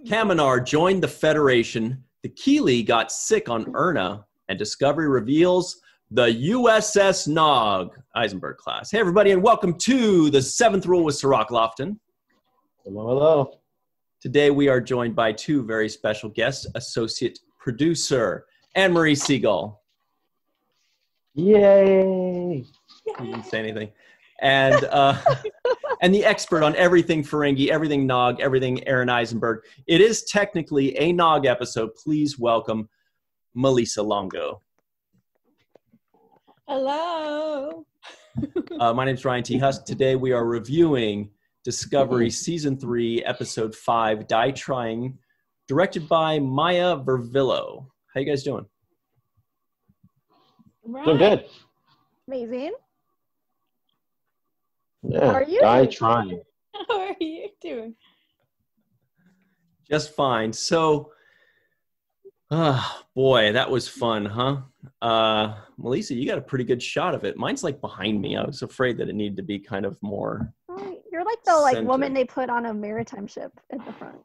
Kaminar joined the Federation. The Keeley got sick on Erna, and Discovery reveals the USS NOG Eisenberg class. Hey, everybody, and welcome to the Seventh Rule with Cirroc Lofton. Hello, hello. Today, we are joined by two very special guests, associate producer and Marie Segal. Yay! You didn't say anything. And and the expert on everything Ferengi, everything NOG, everything Aaron Eisenberg. It is technically a NOG episode. Please welcome Malissa Longo. Hello. My name is Ryan T. Husk. Today we are reviewing Discovery Season 3, Episode 5, Die Trying, directed by Maya Vervillo. How you guys doing? Right. Doing good. Amazing. Yeah. How are you? Die Trying. How are you doing? Just fine. So, boy, that was fun, huh? Melissa, you got a pretty good shot of it. Mine's like behind me. I was afraid that it needed to be kind of more. Right. You're like the center. woman they put on a maritime ship at the front.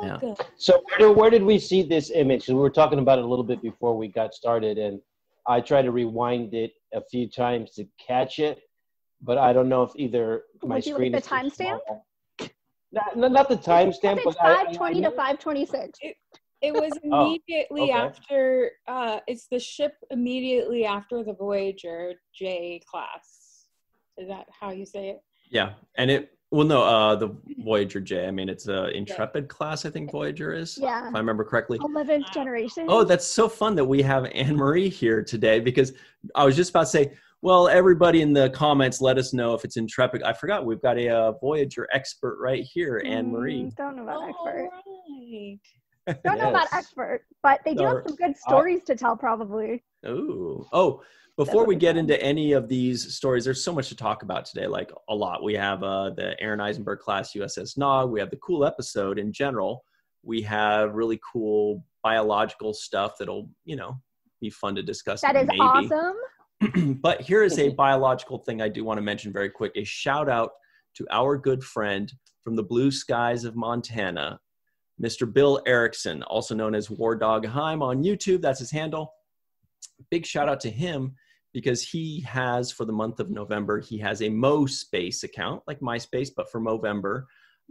Yeah. Welcome. So where did we see this image? 'Cause we were talking about it a little bit before we got started, and I tried to rewind it a few times to catch it, but I don't know if either my Would you screen like is the timestamp? Not the timestamp, It's but 5:20 to 5:26. It was immediately okay. after, it's the ship immediately after the Voyager J class. Is that how you say it? Yeah, and the Voyager J. I mean, it's a Intrepid class, I think Voyager is. Yeah. If I remember correctly. 11th generation. Oh, that's so fun that we have Anne-Marie here today, because I was just about to say, well, everybody in the comments, let us know if it's Intrepid. I forgot, we've got a Voyager expert right here, Anne-Marie. Don't know about expert. Right. Don't know about expert, but they do have some good stories to tell, probably. Oh, before we get into any of these stories, there's so much to talk about today, like a lot. We have the Aaron Eisenberg class USS NOG. We have the cool episode in general. We have really cool biological stuff that'll, be fun to discuss. That is maybe. awesome. But here is a biological thing I do want to mention very quick. A shout out to our good friend from the blue skies of Montana, Mr. Bill Erickson, also known as War Dog Heim on YouTube. That's his handle. Big shout out to him, because he has, for the month of November, he has a MoSpace account, like MySpace, but for Movember.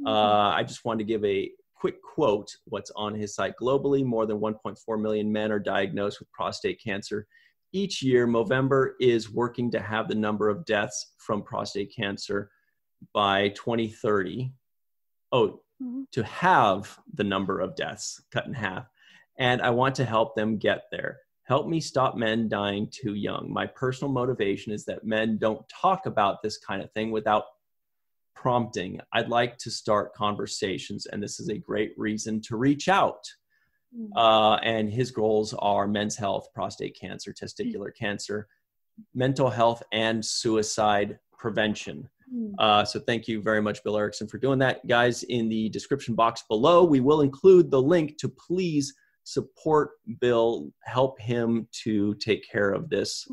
I just wanted to give a quick quote, what's on his site. Globally, more than 1.4 million men are diagnosed with prostate cancer. Each year, Movember is working to have the number of deaths from prostate cancer by 2030. To have the number of deaths cut in half. And I want to help them get there. Help me stop men dying too young. My personal motivation is that men don't talk about this kind of thing without prompting. I'd like to start conversations, and this is a great reason to reach out. And his goals are men's health, prostate cancer, testicular cancer, mental health, and suicide prevention. So thank you very much, Bill Erickson, for doing that. Guys, in the description box below, we will include the link to please support Bill, help him to take care of this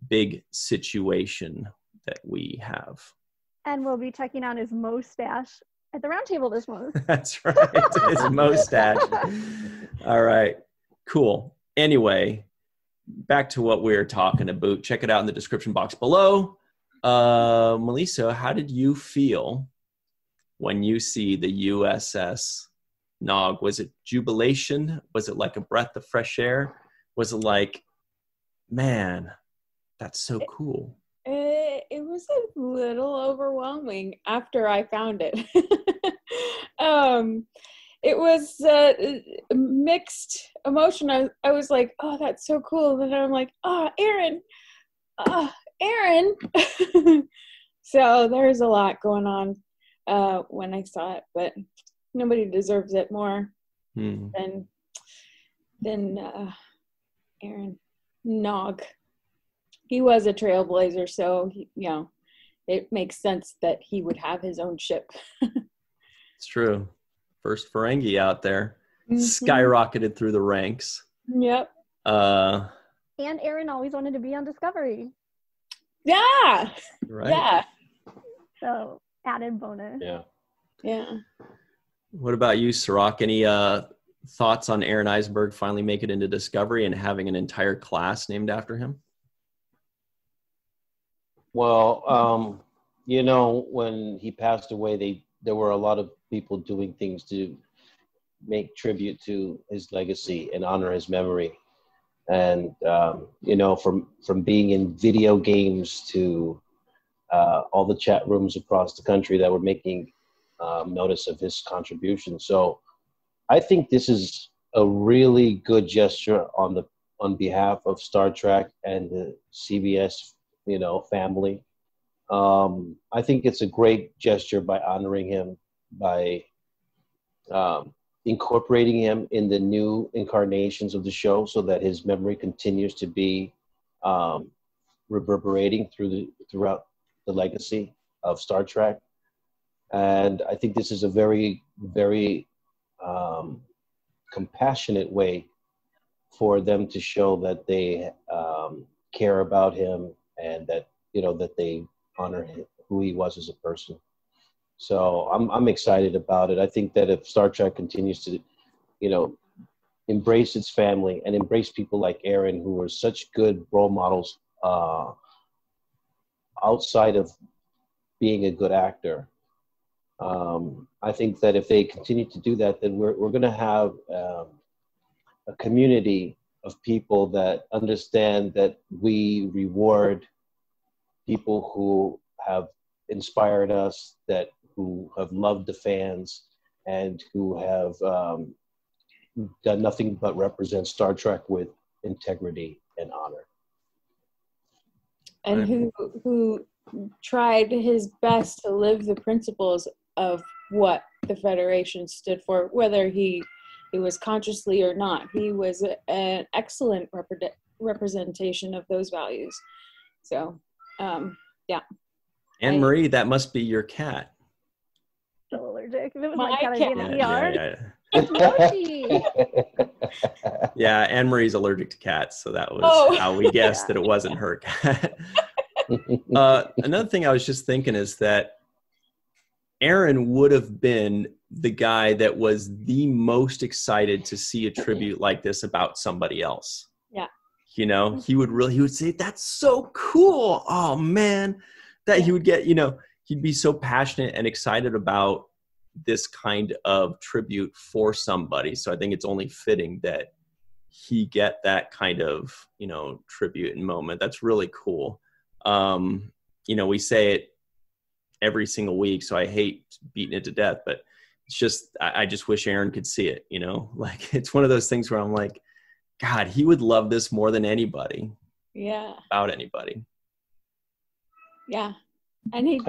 big situation that we have. And we'll be checking on his mustache at the roundtable this month. That's right, his mustache. All right, cool. Anyway, back to what we were talking about. Check it out in the description box below. Melissa, how did you feel when you see the USS NOG? Was it jubilation? Was it like a breath of fresh air? Was it like, man, that's so cool? It was a little overwhelming after I found it. It was mixed emotion. I was like, oh, that's so cool. And then I'm like, oh, Aaron. So there's a lot going on when I saw it, but nobody deserves it more than Aaron Nog. He was a trailblazer, so it makes sense that he would have his own ship. It's true. First Ferengi out there, skyrocketed through the ranks. Yep. And Aaron always wanted to be on Discovery. Yeah. Right. Yeah. So added bonus. Yeah. Yeah. What about you, Cirroc? Any thoughts on Aaron Eisenberg finally make it into Discovery and having an entire class named after him? Well, you know, when he passed away, there were a lot of people doing things to make tribute to his legacy and honor his memory. And, you know, from being in video games to all the chat rooms across the country that were making notice of his contribution. So I think this is a really good gesture on behalf of Star Trek and the CBS, you know, family. I think it's a great gesture by honoring him, by incorporating him in the new incarnations of the show so that his memory continues to be reverberating throughout the legacy of Star Trek. And I think this is a very, very compassionate way for them to show that they care about him and that, you know, that they honor him, who he was as a person. So I'm excited about it. I think that if Star Trek continues to, you know, embrace its family and embrace people like Aaron, who are such good role models outside of being a good actor, I think that if they continue to do that, then we're going to have a community of people that understand that we reward people who have inspired us, who have loved the fans, and who have done nothing but represent Star Trek with integrity and honor. And who tried his best to live the principles of what the Federation stood for, whether it was consciously or not. He was an excellent representation of those values. So, yeah. And Marie, that must be your cat. So allergic. If it was My my cat, I'd be in the ER. Yeah. It's Mochi. Yeah, Anne Marie's allergic to cats, so that was how we guessed that it wasn't her cat. Another thing I was just thinking is that Aaron would have been the guy that was the most excited to see a tribute like this about somebody else. Yeah. You know, he would say, "That's so cool. Oh man," that he would get, you know, he'd be so passionate and excited about this kind of tribute for somebody. So I think it's only fitting that he get that kind of, you know, tribute and moment. That's really cool. You know, we say it every single week, so I hate beating it to death, but it's just, I just wish Aaron could see it, you know, like it's one of those things where I'm like, God, he would love this more than anybody. Yeah. About anybody. Yeah. And he'd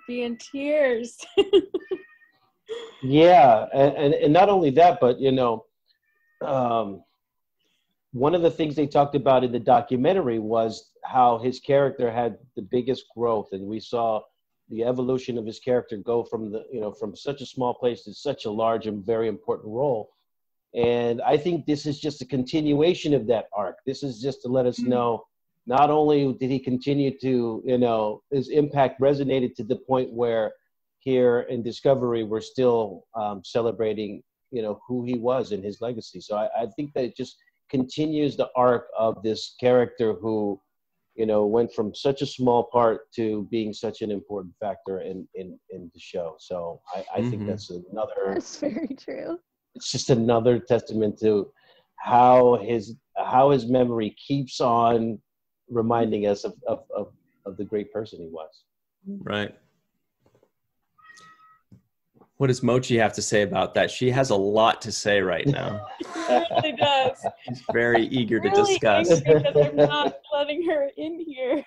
be in tears. Yeah. And not only that, but, you know, one of the things they talked about in the documentary was how his character had the biggest growth, and we saw the evolution of his character go from from such a small place to such a large and very important role. And I think this is just a continuation of that arc. This is just to let us know, not only did he continue to, you know, his impact resonated to the point where here in Discovery, we're still celebrating, you know, who he was and his legacy. So I think that it just continues the arc of this character who, you know, went from such a small part to being such an important factor in the show. So I think that's another. That's very true. It's just another testament to how his memory keeps on reminding us of the great person he was. Right. What does Mochi have to say about that? She has a lot to say right now. She really does. She's very eager to Really discuss. angry because I'm not letting her in here.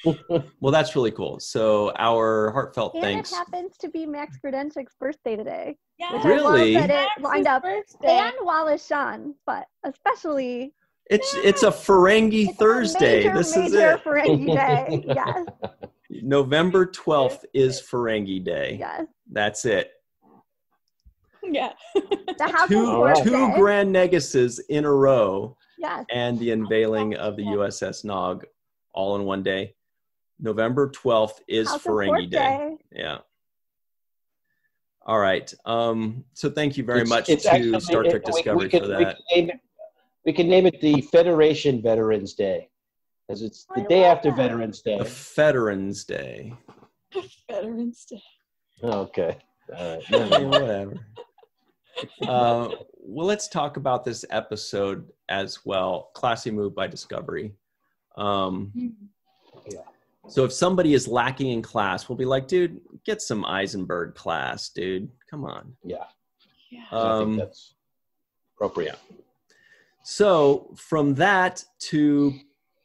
Well, that's really cool. So our heartfelt And thanks. it happens to be Max Grodenshick's birthday today. Yeah. Which Really? I love that it lined up. Birthday. And Wallace Shawn, but especially It's a Ferengi Thursday. This is major it. Ferengi day. Yes. November 12th is Ferengi Day. Yes. That's it. Yeah. The House Two of Horse Day. Grand Neguses in a row, Yes. and the unveiling of the USS NOG all in one day. November 12th is House of Ferengi Horse Day. Yeah. All right. So thank you very much It's to actually, Star Trek Discovery for that. We can name it the Federation Veterans Day, because it's the day after Veterans Day. The Veterans Day. Veterans Day. Okay. All right. Whatever. Well, let's talk about this episode as well. Classy move by Discovery. So if somebody is lacking in class, we'll be like, dude, get some Eisenberg class, dude. Come on. Yeah. I think that's appropriate. So from that to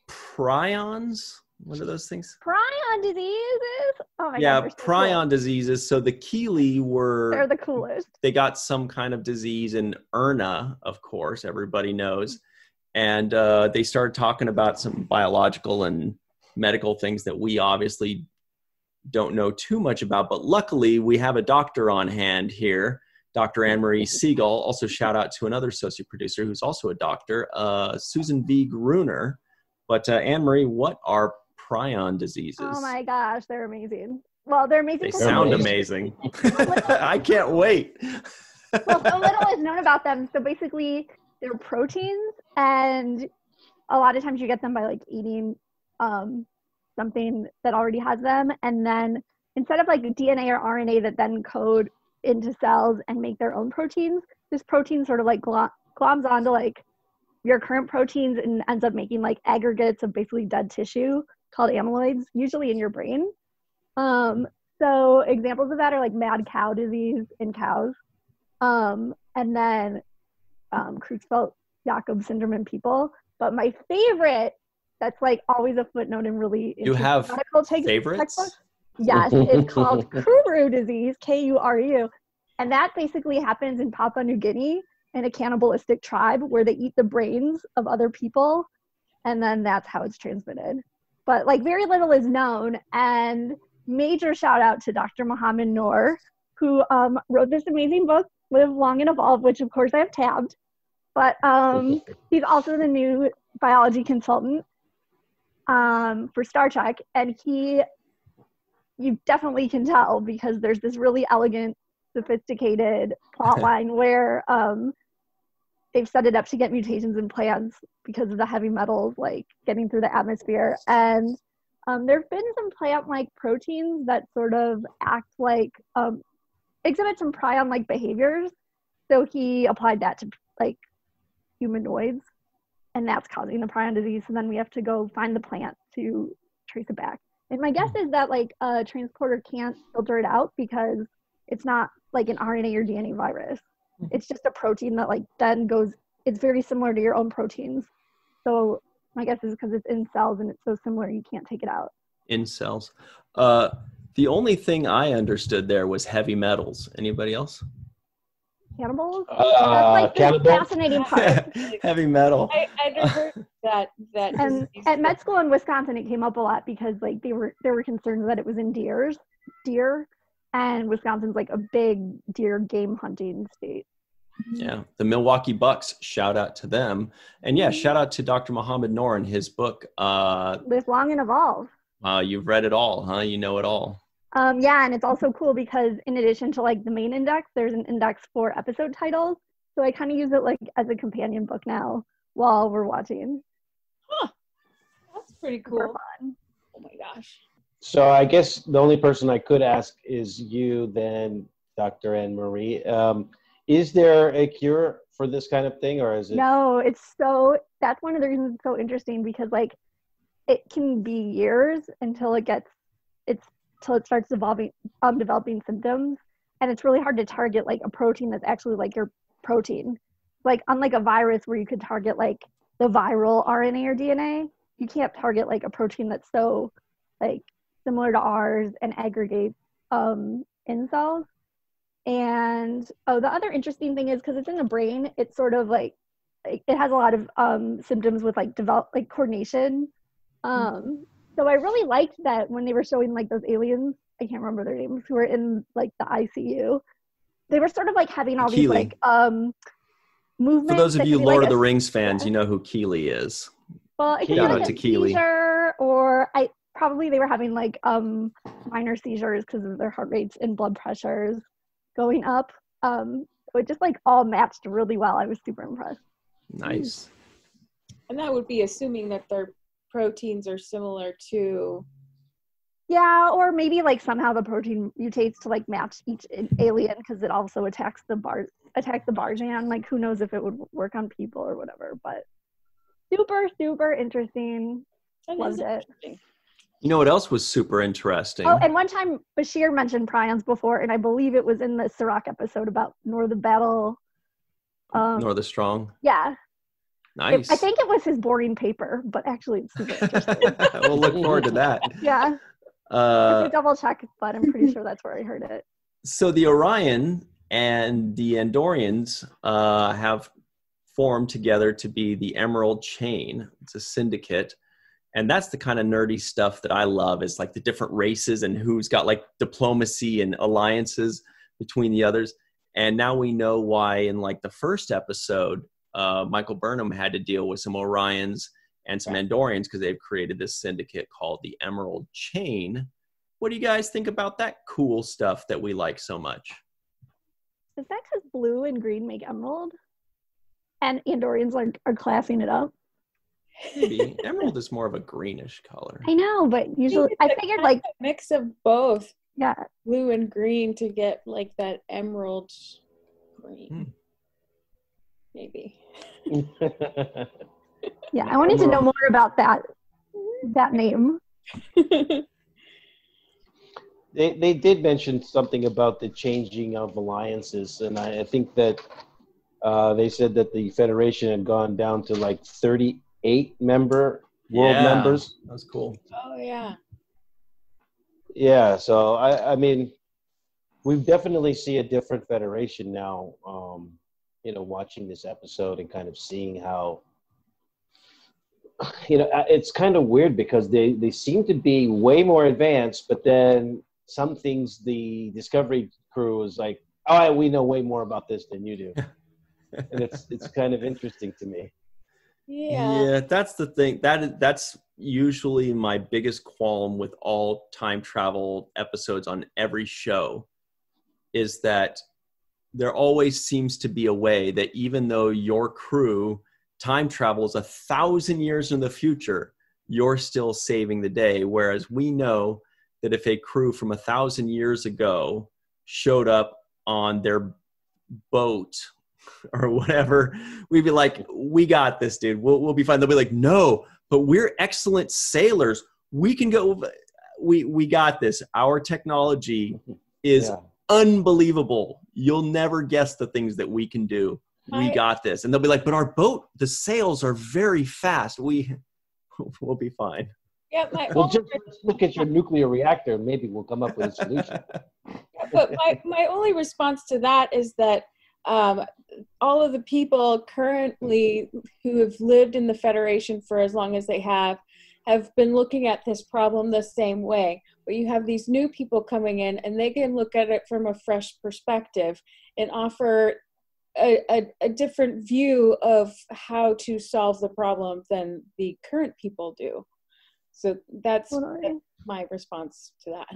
prions, what are those things? Prion diseases. Oh my yeah, God. So prion cool. diseases. So the Keeley They're the coolest. They got some kind of disease in Erna, of course, everybody knows. And they started talking about some biological and medical things that we obviously don't know too much about. But luckily, we have a doctor on hand here, Dr. Marie Segal. Also, shout out to another associate producer who's also a doctor, Susan V. Gruner. But Anne-Marie, what are prion diseases? Oh my gosh, they're amazing. Well, they're amazing. They sound amazing. I can't wait. Well, so little is known about them. So basically, they're proteins, and a lot of times you get them by like eating something that already has them, and then instead of like DNA or RNA that then code into cells and make their own proteins, this protein sort of like gloms onto like your current proteins and ends up making like aggregates of basically dead tissue called amyloids, usually in your brain. So examples of that are like mad cow disease in cows, and then Creutzfeldt-Jakob syndrome in people. But my favorite, that's like always a footnote and really you have favorites? Textbooks. Yes, it's called Kuru disease, Kuru, and that basically happens in Papua New Guinea in a cannibalistic tribe where they eat the brains of other people, and then that's how it's transmitted. But like very little is known, and major shout out to Dr. Mohammed Noor, who wrote this amazing book, Live Long and Evolve, which of course I have tabbed. But he's also the new biology consultant for Star Trek, and you definitely can tell because there's this really elegant, sophisticated plot line where they've set it up to get mutations in plants because of the heavy metals like getting through the atmosphere. And there have been some plant-like proteins that sort of act like, exhibit some prion-like behaviors. So he applied that to like humanoids, and that's causing the prion disease. So then we have to go find the plant to trace it back. And my guess is that like a transporter can't filter it out because it's not like an RNA or DNA virus. It's just a protein that like then goes, it's very similar to your own proteins. So my guess is because it's in cells and it's so similar, you can't take it out. In cells. The only thing I understood there was heavy metals. Anybody else? Cannibals? That's like the fascinating part. Heavy metal. I never heard that. And at med school in Wisconsin, it came up a lot because like there were concerns that it was in deer, and Wisconsin's like a big deer game hunting state. Yeah, the Milwaukee Bucks, shout out to them. And yeah, shout out to Dr. Mohammed Noor and his book. Live Long and Evolve. You've read it all, huh? You know it all. Yeah, and it's also cool because in addition to like the main index, there's an index for episode titles. So I kind of use it like as a companion book now while we're watching. Huh. That's pretty cool. Super fun. Oh my gosh. So I guess the only person I could ask is you then, Dr. Anne-Marie. Is there a cure for this kind of thing, or is it? No, that's one of the reasons it's so interesting because like it can be years until it starts developing symptoms, and it's really hard to target like a protein that's actually like your protein. Like unlike a virus where you could target like the viral RNA or DNA, you can't target like a protein that's so like similar to ours and aggregates in cells. And the other interesting thing is because it's in the brain, it's sort of like it has a lot of symptoms with like coordination. So I really liked that when they were showing like those aliens, I can't remember their names, who were in like the ICU. They were sort of like having all these like movements. For those of you Lord of the Rings fans, you know who Keeley is. Well, it could be like a seizure, or probably they were having like minor seizures because of their heart rates and blood pressures. going up. So it just like all matched really well. I was super impressed. Nice. And that would be assuming that their proteins are similar to. Yeah, or maybe like somehow the protein mutates to like match each alien because it also attacks the Barjan. Like who knows if it would work on people or whatever. But super interesting. Loved it. You know what else was super interesting? Oh, and one time Bashir mentioned prions before, and I believe it was in the Cirroc episode about Nor the Battle. Nor the Strong. Yeah. Nice. I think it was his boring paper, but actually it's super interesting. We'll look forward to that. Yeah. I have to double check, but I'm pretty sure that's where I heard it. So the Orion and the Andorians have formed together to be the Emerald Chain. It's a syndicate. And that's the kind of nerdy stuff that I love, is like the different races and who's got like diplomacy and alliances between the others. And now we know why in like the first episode, Michael Burnham had to deal with some Orions and some Andorians because they've created this syndicate called the Emerald Chain. What do you guys think about that cool stuff that we like so much? Is that because blue and green make emerald? And Andorians are classing it up? Maybe. Emerald is more of a greenish color. I know, but usually I figured like a mix of both. Yeah. Blue and green to get like that emerald green. Maybe. Yeah, I wanted to know more about that name. They did mention something about the changing of alliances, and I think that they said that the Federation had gone down to like 38 world members. That's cool. Oh yeah. Yeah, so I mean, we definitely see a different Federation now. Watching this episode and kind of seeing how, it's kind of weird because they seem to be way more advanced, but then some things the Discovery crew is like, all right, we know way more about this than you do. And it's kind of interesting to me. Yeah, that's the thing. That's usually my biggest qualm with all time travel episodes on every show, is that there always seems to be a way that even though your crew time travels 1,000 years in the future, you're still saving the day. Whereas we know that if a crew from 1,000 years ago showed up on their boat or whatever, we'd be like, we got this, dude. We'll be fine. They'll be like, no, but we're excellent sailors. We can go. We got this. Our technology is unbelievable. You'll never guess the things that we can do. We got this. And they'll be like, but our boat, the sails are very fast. We'll be fine. Yeah, just look at your nuclear reactor. Maybe we'll come up with a solution. But my only response to that is that all of the people currently who have lived in the Federation for as long as they have been looking at this problem the same way. But you have these new people coming in and they can look at it from a fresh perspective and offer a different view of how to solve the problem than the current people do. So that's my response to that.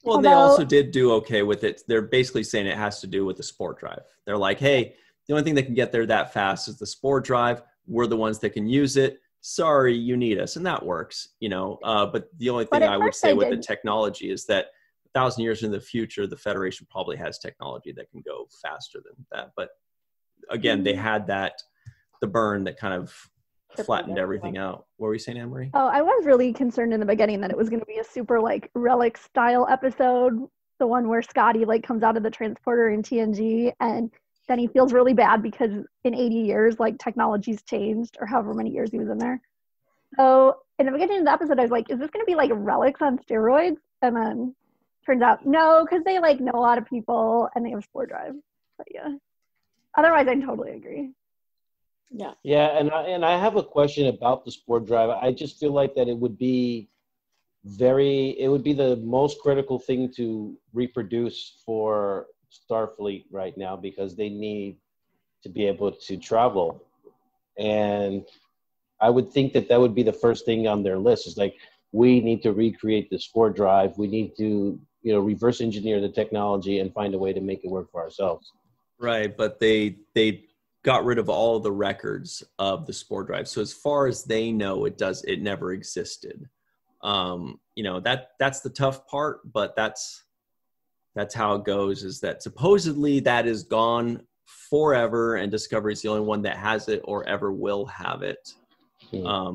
Well, they also did do okay with it. They're basically saying it has to do with the spore drive. They're like, hey, the only thing that can get there that fast is the spore drive. We're the ones that can use it. Sorry, you need us. And that works, but the only thing I would say with the technology is that 1,000 years in the future, the Federation probably has technology that can go faster than that. But again, they had the burn that kind of flattened everything out. What were you saying, Anne-Marie? Oh, I was really concerned in the beginning that it was going to be a super like relic style episode, the one where Scotty like comes out of the transporter in TNG and then he feels really bad because in 80 years like technology's changed, or however many years he was in there. So in the beginning of the episode I was like, is this going to be like relics on steroids? And then turns out no, because they like know a lot of people and they have spore drive. But yeah, otherwise I totally agree. Yeah, and I have a question about the spore drive. I just feel like that it would be the most critical thing to reproduce for Starfleet right now, because they need to be able to travel. And I would think that would be the first thing on their list, is like, we need to recreate the spore drive. We need to, reverse engineer the technology and find a way to make it work for ourselves. Right, but they got rid of all the records of the spore drive. So as far as they know, it never existed. That's the tough part, but that's how it goes, is that supposedly that is gone forever and Discovery is the only one that has it or ever will have it. Yeah,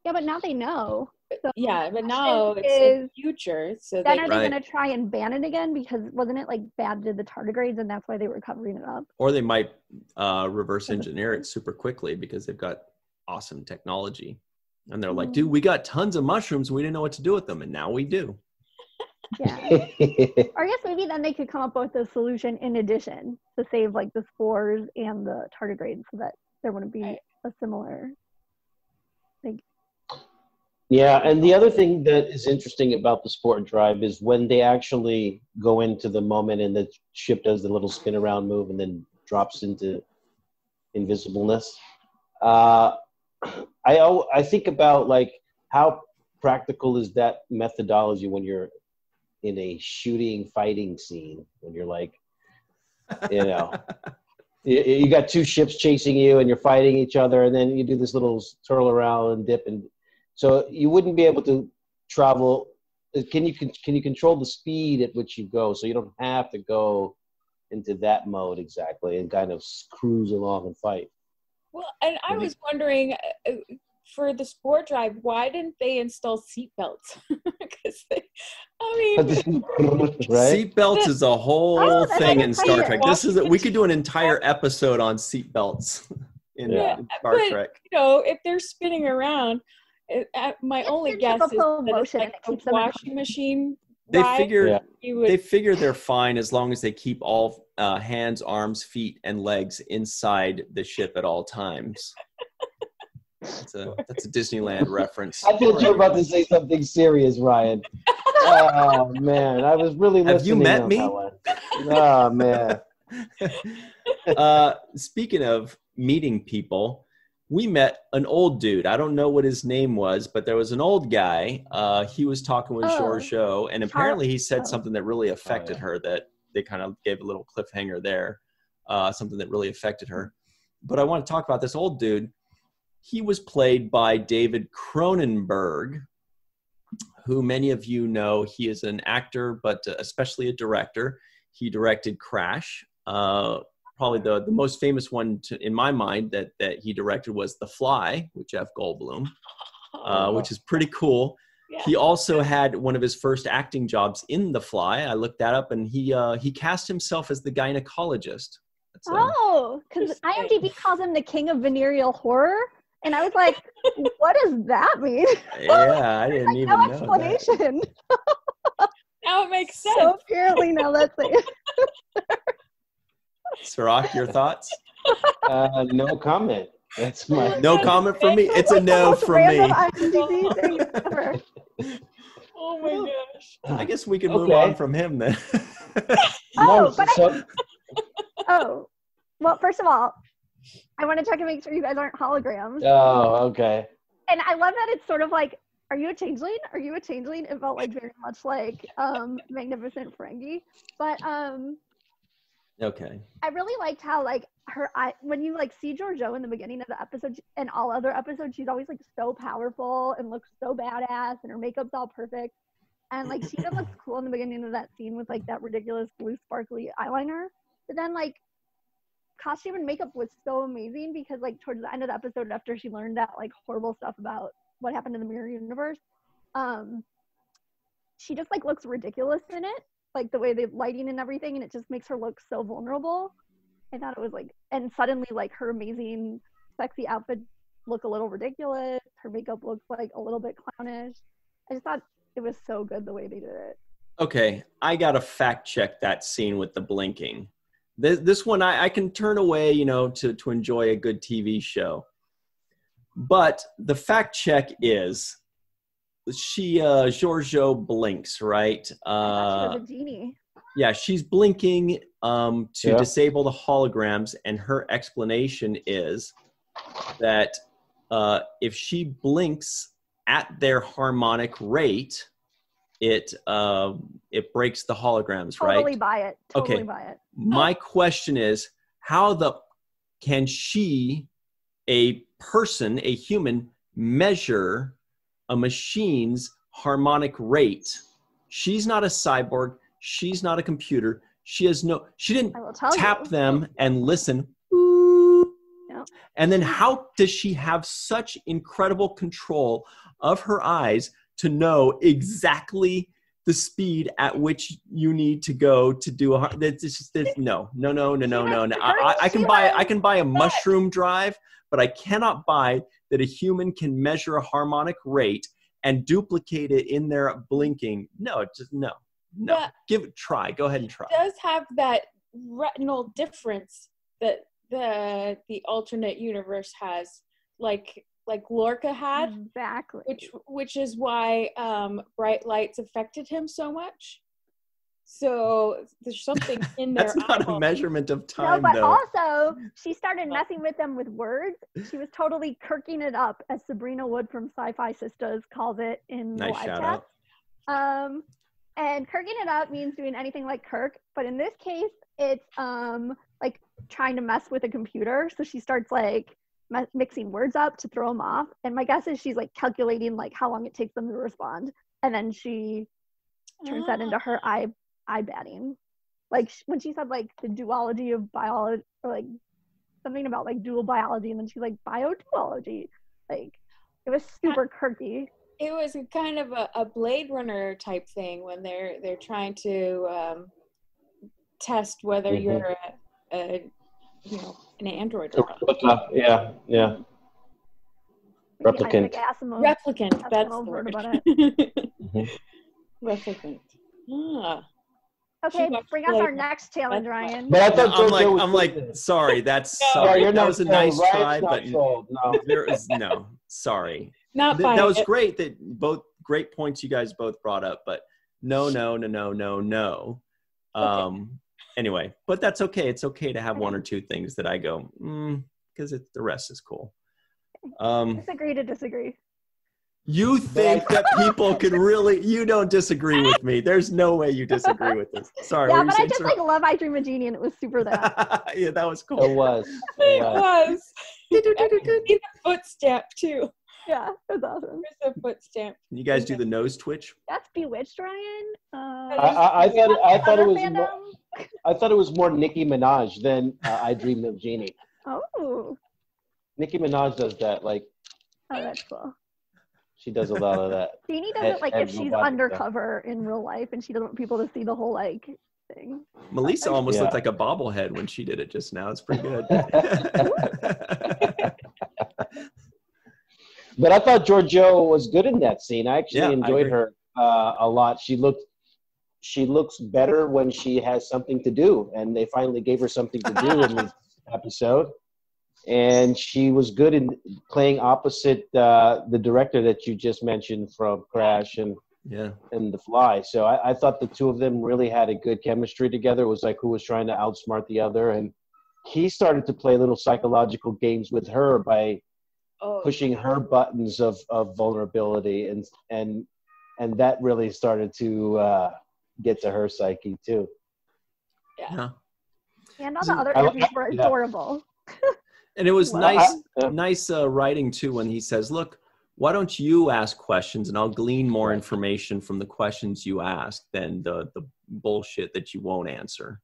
but now they know. So yeah, but now it's in the future. So then are they going to try and ban it again? Because wasn't it like bad to the tardigrades and that's why they were covering it up? Or they might reverse engineer it super quickly because they've got awesome technology. And they're like, dude, we got tons of mushrooms. We didn't know what to do with them. And now we do. Yeah. Or I guess maybe then they could come up with a solution in addition to save like the spores and the tardigrades so that there wouldn't be a similar thing. Yeah, and the other thing that is interesting about the spore drive is when they actually go into the moment and the ship does the little spin around move and then drops into invisibleness. I think about like how practical is that methodology when you're in a fighting scene, when you're like, you got two ships chasing you and you're fighting each other, and then you do this little twirl around and dip, and so you wouldn't be able to travel. Can you control the speed at which you go, so you don't have to go into that mode exactly and kind of cruise along and fight? Well, and I was wondering, for the spore drive, why didn't they install seatbelts? Because seatbelts is a whole thing in Star Trek. We could do an entire episode on seatbelts in Star Trek. If they're spinning around, my only guess is that it's like a washing machine. They figure they're fine as long as they keep all hands, arms, feet, and legs inside the ship at all times. That's a Disneyland reference. I feel you're about to say something serious, Ryan. Oh man, I was really listening. Have you met me? Oh man. Speaking of meeting people, we met an old dude. I don't know what his name was, but there was an old guy. He was talking with Giorgio, and apparently he said something that really affected her, that they kind of gave a little cliffhanger there, something that really affected her. But I want to talk about this old dude. He was played by David Cronenberg, who many of you know. He is an actor, but especially a director. He directed Crash. Probably the most famous one in my mind that he directed was The Fly with Jeff Goldblum, which is pretty cool. Yeah. He also had one of his first acting jobs in The Fly. I looked that up, and he cast himself as the gynecologist. Because IMDb calls him the king of venereal horror. And I was like, what does that mean? Yeah, I didn't even know explanation. That. Now it makes sense. So apparently now that's it. Cirroc, your thoughts? No comment. That's my no comment from me. It's a no from me. Oh my gosh! I guess we can move on from him then. Well, first of all, I want to check and make sure you guys aren't holograms. Oh, okay. And I love that it's sort of like, are you a changeling? Are you a changeling? It felt like very much like Magnificent Ferengi. But okay. I really liked how like when you like see Giorgio in the beginning of the episode and all other episodes, she's always like so powerful and looks so badass and her makeup's all perfect. And like she even looks cool in the beginning of that scene with like that ridiculous blue sparkly eyeliner. But then like costume and makeup was so amazing because like towards the end of the episode, after she learned that like horrible stuff about what happened in the mirror universe, she just like looks ridiculous in it, like the way the lighting and everything, and it just makes her look so vulnerable. I thought it was like, and suddenly like her amazing sexy outfit look a little ridiculous, her makeup looks like a little bit clownish. I just thought it was so good the way they did it. Okay, I gotta fact check that scene with the blinking. This one I can turn away, to enjoy a good TV show. But the fact check is, Giorgio blinks, right? She was a genie. Yeah, she's blinking to disable the holograms, and her explanation is that if she blinks at their harmonic rate, it breaks the holograms, Totally right? buy it. Totally Okay. buy it. My question is, can she, a person, a human, measure a machine's harmonic rate? She's not a cyborg. She's not a computer. She didn't tap them and listen. Yep. And then how does she have such incredible control of her eyes to know exactly the speed at which you need to go to do no. I can buy a mushroom drive, but I cannot buy that a human can measure a harmonic rate and duplicate it in there blinking. No. Give it a try. Go ahead and try. It does have that retinal difference that the alternate universe has, like Lorca had. Exactly. Which is why bright lights affected him so much. So there's something in there. That's not a measurement of time, no, but though. also she started messing with them with words. She was totally kirking it up, as Sabrina Wood from Sci-Fi Sisters calls it in the Nice live shout chat. out. And kirking it up means doing anything like Kirk, but in this case, it's like trying to mess with a computer. So she starts like mixing words up to throw them off. And my guess is she's like calculating like how long it takes them to respond, and then she turns that into her eye batting. Like when she said like the duology of biology, or like something about like dual biology, and then she's like bioduology. Like it was super Kirky. It was kind of a Blade Runner type thing when they're trying to test whether you're an android or not. Yeah. Replicant. Replicant. That's the word. About it. Replicant. Okay, bring us our next challenge, Ryan. But I thought I'm like, sorry, that's sorry. That was a nice try, but no. There is no. Sorry. Not that was great. Great points you guys both brought up, but no. Anyway, but that's okay. It's okay to have one or two things that I go, because the rest is cool. Disagree to disagree. You think that people can really? You don't disagree with me. There's no way you disagree with this. Sorry. Yeah, but I just like love I Dream of Jeannie, and it was super that. Yeah, that was cool. It was. It was. The foot stamp too. Yeah, it was awesome. There's a foot stamp. Can you guys do the nose twitch? That's Bewitched, Ryan. I thought it was more, I thought it was more Nicki Minaj than I Dream of Jeannie. Oh. Nicki Minaj does that, like. Oh, that's cool. She does a lot of that. Jeannie does it like if she's undercover in real life and she doesn't want people to see the whole like thing. Melissa almost looked like a bobblehead when she did it just now. It's pretty good. But I thought Giorgio was good in that scene. I actually enjoyed her a lot. She looks better when she has something to do, and they finally gave her something to do in this episode. And she was good in playing opposite the director that you just mentioned from Crash and The Fly. So I thought the two of them really had a good chemistry together. It was like who was trying to outsmart the other, and he started to play little psychological games with her by pushing her buttons of vulnerability, and that really started to get to her psyche too. Yeah. And all the other interviews were adorable. And it was nice writing too when he says, "Look, why don't you ask questions, and I'll glean more information from the questions you ask than the bullshit that you won't answer."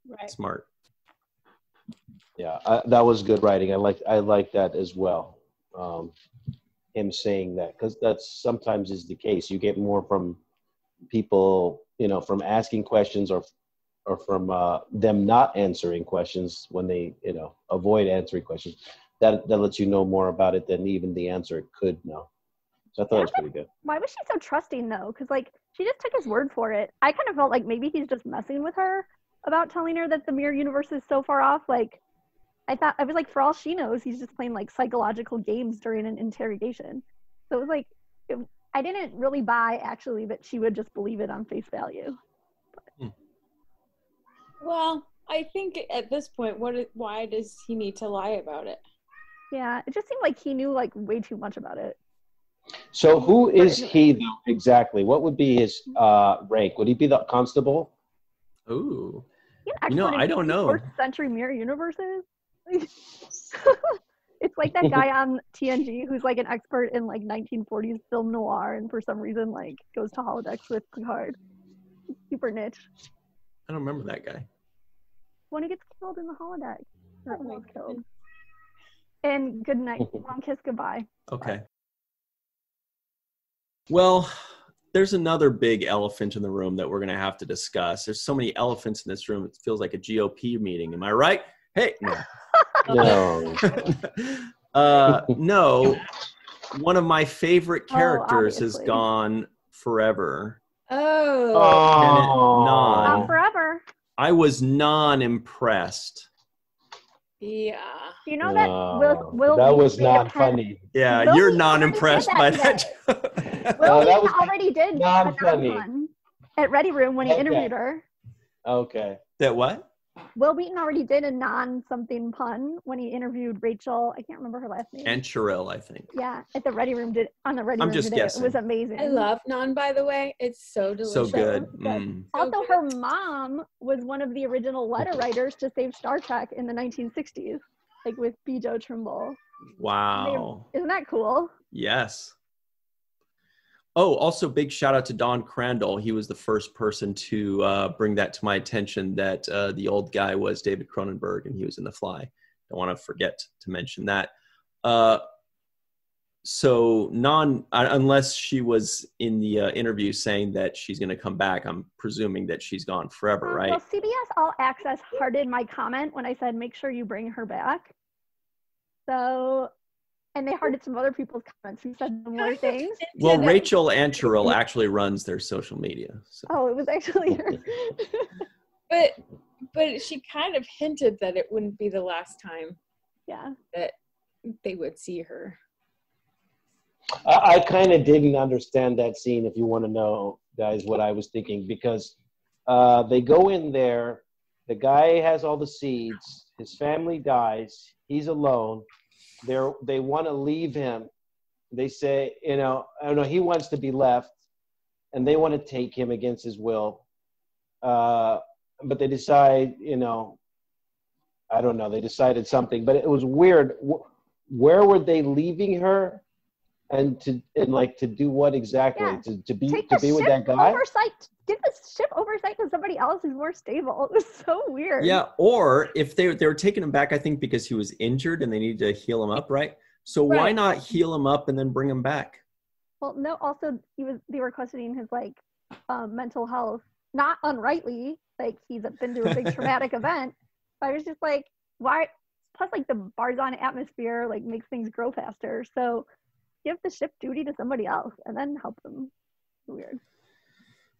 Right. Smart. Yeah, that was good writing. I like that as well. Him saying that, because that's sometimes is the case. You get more from people, from asking questions or from them not answering questions when they, avoid answering questions. That lets you know more about it than even the answer could know. So I thought it was pretty good. Why was she so trusting though? Because she just took his word for it. I kind of felt like maybe he's just messing with her about telling her that the mirror universe is so far off. I thought, I was like, for all she knows, he's just playing psychological games during an interrogation. So it was I didn't really buy actually that she would just believe it on face value. Well, I think at this point, why does he need to lie about it? Yeah, it just seemed like he knew way too much about it. So who is he though, exactly? What would be his rank? Would he be the constable? Ooh. I don't know. Fourth century mirror universes. It's like that guy on TNG who's like an expert in like 1940s film noir, and for some reason like goes to holodecks with Picard. Super niche. I don't remember that guy. When he gets killed in the holodeck. Or almost killed. And good night. Long kiss goodbye. Okay. Well, there's another big elephant in the room that we're going to have to discuss. There's so many elephants in this room. It feels like a GOP meeting. Am I right? Hey, no. No. One of my favorite characters has gone forever. Not forever. I was non-impressed. Yeah. You know that Will that was not funny. Yeah, you're non-impressed by that. Will that was already did not funny. At Ready Room when he interviewed her. Okay. That what? Will Wheaton already did a non-something pun when he interviewed Rachel. I can't remember her last name. And Cherrill, I think. Yeah, at the Ready Room I'm just guessing. It was amazing. I love non, by the way. It's so delicious. So good. Also, her mom was one of the original letter writers to save Star Trek in the 1960s, like with B. Joe Trimble. Wow. Isn't that cool? Yes. Oh, also big shout out to Don Crandall. He was the first person to bring that to my attention that the old guy was David Cronenberg and he was in The Fly. Don't want to forget to mention that. So unless she was in the interview saying that she's going to come back, I'm presuming that she's gone forever, right? Well, CBS All Access hearted my comment when I said, make sure you bring her back. So... And they hearted some other people's comments who said more things. Well, Rachel Ancheril actually runs their social media. So. Oh, it was actually her. but she kind of hinted that it wouldn't be the last time that they would see her. I kind of didn't understand that scene, if you want to know, guys, what I was thinking. Because they go in there, the guy has all the seeds, his family dies, he's alone. They want to leave him. They say, I don't know, he wants to be left, and they want to take him against his will. But they decide, I don't know, they decided something. But it was weird. Where were they leaving her, and to do what exactly? Yeah. To be with that guy? Give the ship oversight to somebody else who's more stable. It was so weird. Yeah, or if they were taking him back, I think because he was injured and they needed to heal him up, right? So why not heal him up and then bring him back? Well, no. Also, they were questioning his mental health, not unrightly. Like he's been through a big traumatic event. But I was just like, why? Plus, the Barzan atmosphere makes things grow faster. So give the ship duty to somebody else and then help them. Weird.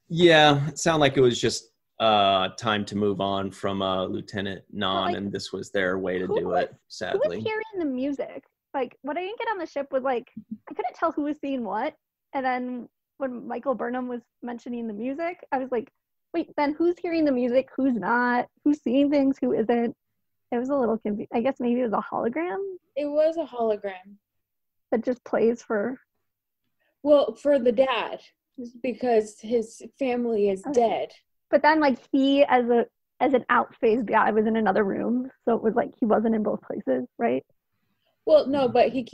Yeah, it sounded like it was just time to move on from Lieutenant Non, and this was their way to do it, sadly. Who was hearing the music? What I didn't get on the ship was, I couldn't tell who was seeing what. And then when Michael Burnham was mentioning the music, I was like, wait, then who's hearing the music? Who's not? Who's seeing things? Who isn't? It was a little confusing. I guess maybe it was a hologram? It was a hologram. That just plays for... Well, for the dad. Because his family is dead. But then he as an out-phased guy was in another room, so it was he wasn't in both places, right? Well, no, but I think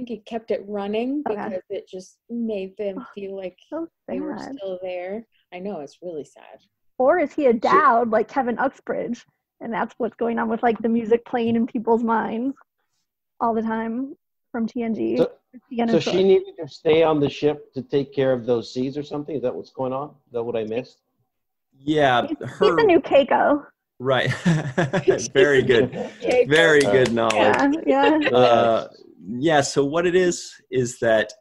he kept it running because it just made them feel like they were still there. I know, it's really sad. Or is he a dowd like Kevin Uxbridge, and that's what's going on with the music playing in people's minds all the time from TNG. So she needed to stay on the ship to take care of those seeds or something? Is that what's going on? Is that what I missed? Yeah. He's the new Keiko. Right. Very good. Very good knowledge. Yeah. So what it is that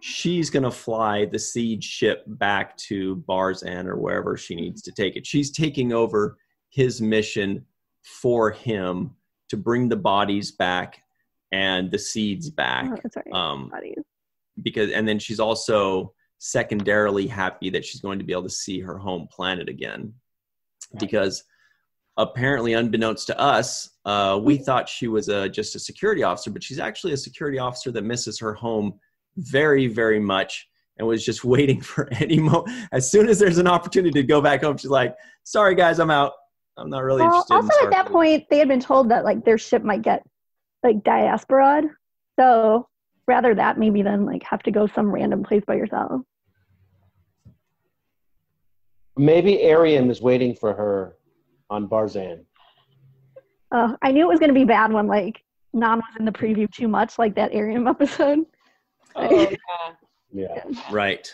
she's going to fly the seed ship back to Barzan or wherever she needs to take it. She's taking over his mission for him to bring the bodies back and the seeds back. Oh, that's right. And then she's also secondarily happy that she's going to be able to see her home planet again. Because apparently, unbeknownst to us, we thought she was just a security officer, but she's actually a security officer that misses her home very, very much and was just waiting for any moment. As soon as there's an opportunity to go back home, she's like, sorry, guys, I'm out. I'm not really interested also in at that point, they had been told that like their ship might get like diaspora'd. So rather that maybe than like have to go some random place by yourself. Maybe Arian is waiting for her on Barzan. I knew it was going to be bad when like Non was in the preview too much, like that Arian episode. Oh, Yeah. Right.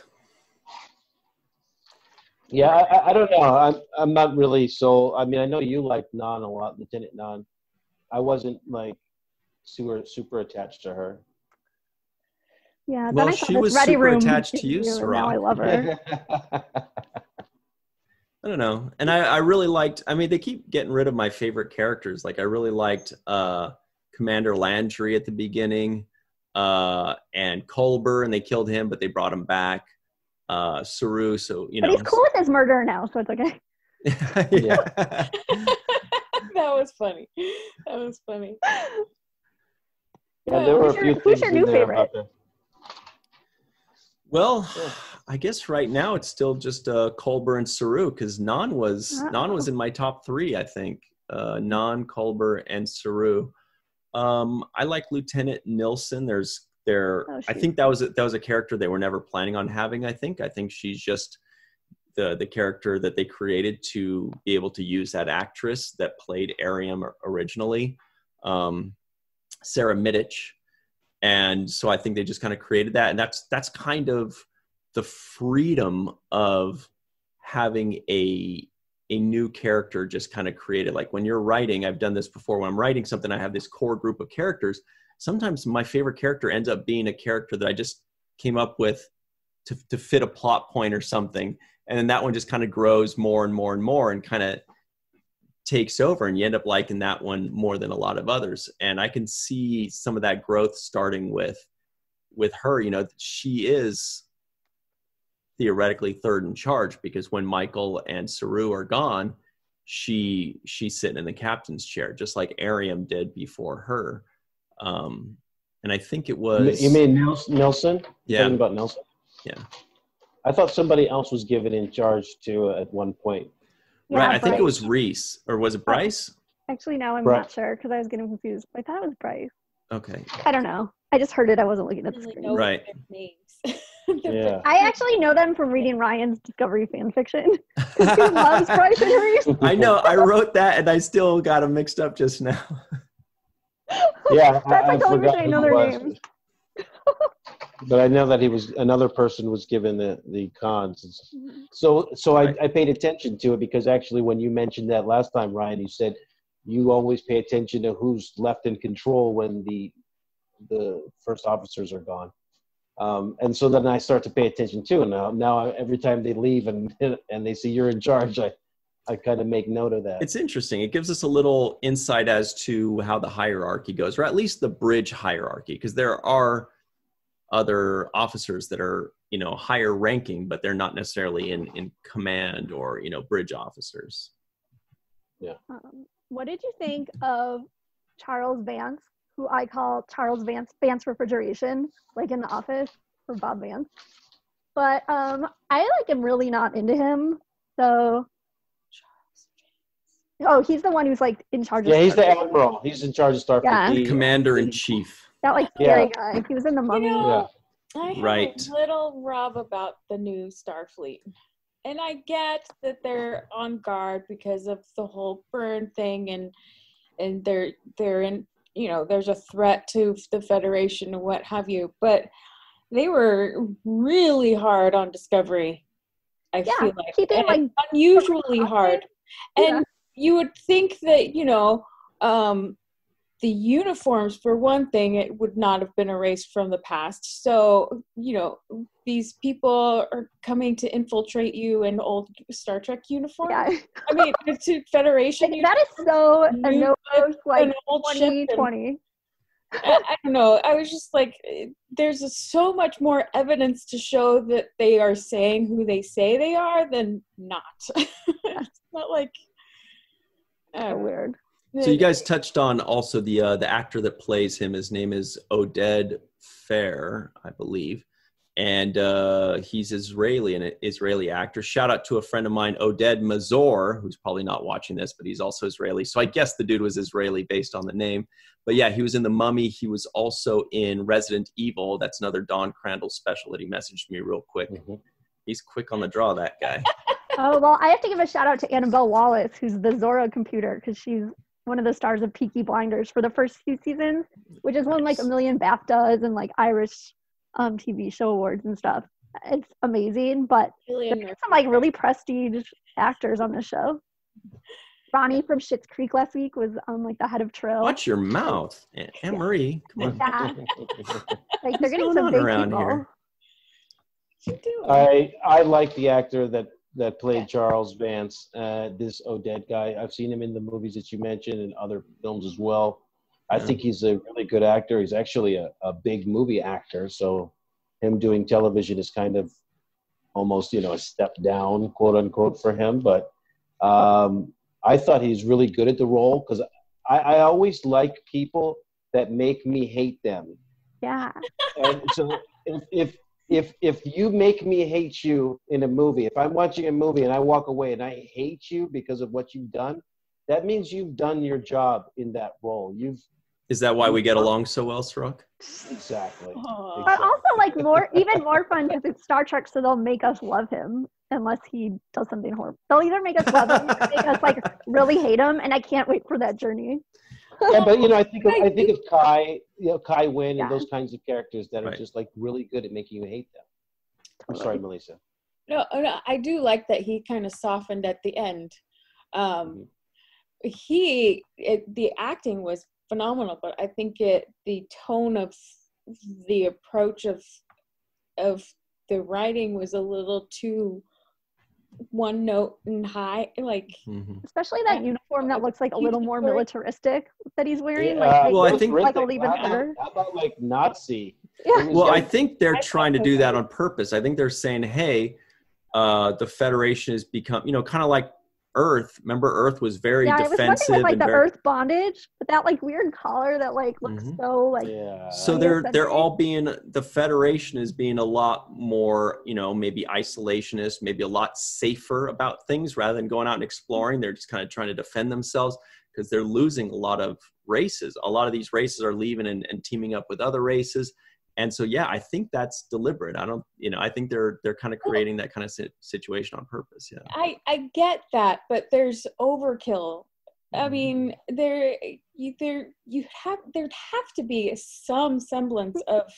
Yeah, I don't know. I'm not really so. I mean, I know you like Non a lot, Lieutenant Non. I wasn't like super attached to her. Yeah. Then Well, I saw she this was Ready super Room attached to you, and now I Cirroc. love her. I don't know. And I really liked, I mean, they keep getting rid of my favorite characters. Like I really liked Commander Landry at the beginning and Culber, and they killed him, but they brought him back. Saru, so, you know. But he's cool with his murder now, so it's okay. Yeah. That was funny. That was funny. Yeah, there were a few Who's things your in new there favorite? about the. Well, I guess right now it's still just Culber and Saru, because Non was in my top 3, I think. Non, Culber, and Saru. I like Lieutenant Nilsson. I think that was a character they were never planning on having. I think she's just the character that they created to be able to use that actress that played Ariam originally, Sarah Middich. And so I think they just kind of created that. And that's kind of the freedom of having a new character just kind of created. Like when you're writing, I've done this before, when I'm writing something, I have this core group of characters. Sometimes my favorite character ends up being a character that I just came up with to fit a plot point or something. And then that one just kind of grows more and more and more and kind of takes over, and you end up liking that one more than a lot of others. And I can see some of that growth starting with her. You know, she is theoretically third in charge, because when Michael and Saru are gone, she's sitting in the captain's chair, just like Ariam did before her. And I think it was... You mean Nelson? Yeah. Talking about Nelson? Yeah. I thought somebody else was given in charge too at one point. Yeah, Right. I think it Bryce. was Reese, or was it Bryce? Actually, now I'm Bryce. not sure because I was getting confused. I thought it was Bryce. Okay. I don't know. I just heard it. I wasn't looking at the Really screen. know Right. their names. Yeah. I actually know them from reading Ryan's Discovery fan fiction. Because he loves Bryce and Reese. I know. I wrote that, and I still got them mixed up just now. Yeah, That's like the only forgot reason I who know it their was. names. But I know that another person was given the cons. So Right. I paid attention to it because actually when you mentioned that last time, Ryan, you said you always pay attention to who's left in control when the first officers are gone. And so then I start to pay attention too. And now every time they leave and they see you're in charge, I kind of make note of that. It's interesting. It gives us a little insight as to how the hierarchy goes, or at least the bridge hierarchy, because there are other officers that are, you know, higher ranking, but they're not necessarily in command or, you know, bridge officers. What did you think of Charles Vance, who I call Charles Vance Refrigeration, like in The Office, for Bob Vance? But I like am really not into him. So, oh, he's the one who's like in charge of. Yeah, he's the Starfleet. admiral. He's in charge of Starfleet. Yeah. He- Commander-in-chief. That like scary guy. He was in The Mummy. I have Right. a little rub about the new Starfleet. And I get that they're on guard because of the whole burn thing, and they're in, you know, there's a threat to the Federation and what have you. But they were really hard on Discovery, I feel like. keeping, And like, unusually hard. Yeah. And you would think that, you know, the uniforms, for one thing, it would not have been erased from the past. So, you know, these people are coming to infiltrate you in old Star Trek uniforms. Yeah. I mean, it's a Federation. Like, that is so a no like an old ship and- 2020. I don't know. I was just like, there's so much more evidence to show that they are saying who they say they are than not. It's not like... So weird. So you guys touched on also the actor that plays him. His name is Oded Fair, I believe. And he's Israeli, an Israeli actor. Shout out to a friend of mine, Oded Mazor, who's probably not watching this, but he's also Israeli. So I guess the dude was Israeli based on the name. But yeah, he was in The Mummy. He was also in Resident Evil. That's another Don Crandall special that he messaged me real quick. Mm-hmm. He's quick on the draw, that guy. Oh, well, I have to give a shout out to Annabelle Wallace, who's the Zorro computer, because she's one of the stars of Peaky Blinders for the first few seasons, which has won like a million BAFTAs and like Irish TV show awards and stuff. It's amazing, but there's some like really prestige actors on this show. Ronnie from Schitt's Creek last week was like the head of Trill. Watch your mouth, Anne Marie. Come on. Yeah. Like they're getting some big people. Here? I like the actor that played Charles Vance, this Oded guy. I've seen him in the movies that you mentioned and other films as well. I think he's a really good actor. He's actually a big movie actor, so him doing television is kind of almost, a step down, quote unquote, for him. But I thought he's really good at the role because I always like people that make me hate them. Yeah. And so if you make me hate you in a movie, if I'm watching a movie and I walk away and I hate you because of what you've done, that means you've done your job in that role. Is that why we get along so well, Cirroc? Exactly. But also, like, even more fun because it's Star Trek, so they'll make us love him unless he does something horrible. They'll either make us love him or make us like really hate him, and I can't wait for that journey. Yeah, but I think of Kai, Kai Wynn, and those kinds of characters that are just like really good at making you hate them. I'm sorry, Melissa. No, I do like that he kind of softened at the end. The acting was phenomenal, but I think the tone of the approach of the writing was a little too one note and high, like especially that uniform that looks like a little more militaristic that he's wearing. Well, I think like a little bit better. How about like Nazi? Yeah. Well, I think they're trying to do that on purpose. I think they're saying, hey, the Federation has become, kind of like Earth. Remember, Earth was very defensive. With, like the Earth bondage, but that like weird collar that like looks so like. Yeah. So they're all being, the Federation is being a lot more, maybe isolationist, maybe a lot safer about things rather than going out and exploring. They're just kind of trying to defend themselves because they're losing a lot of races. A lot of these races are leaving and teaming up with other races. And so, yeah, I think that's deliberate. I think they're kind of creating that kind of situation on purpose. Yeah. I get that, but there's overkill. I mean, there'd have to be some semblance of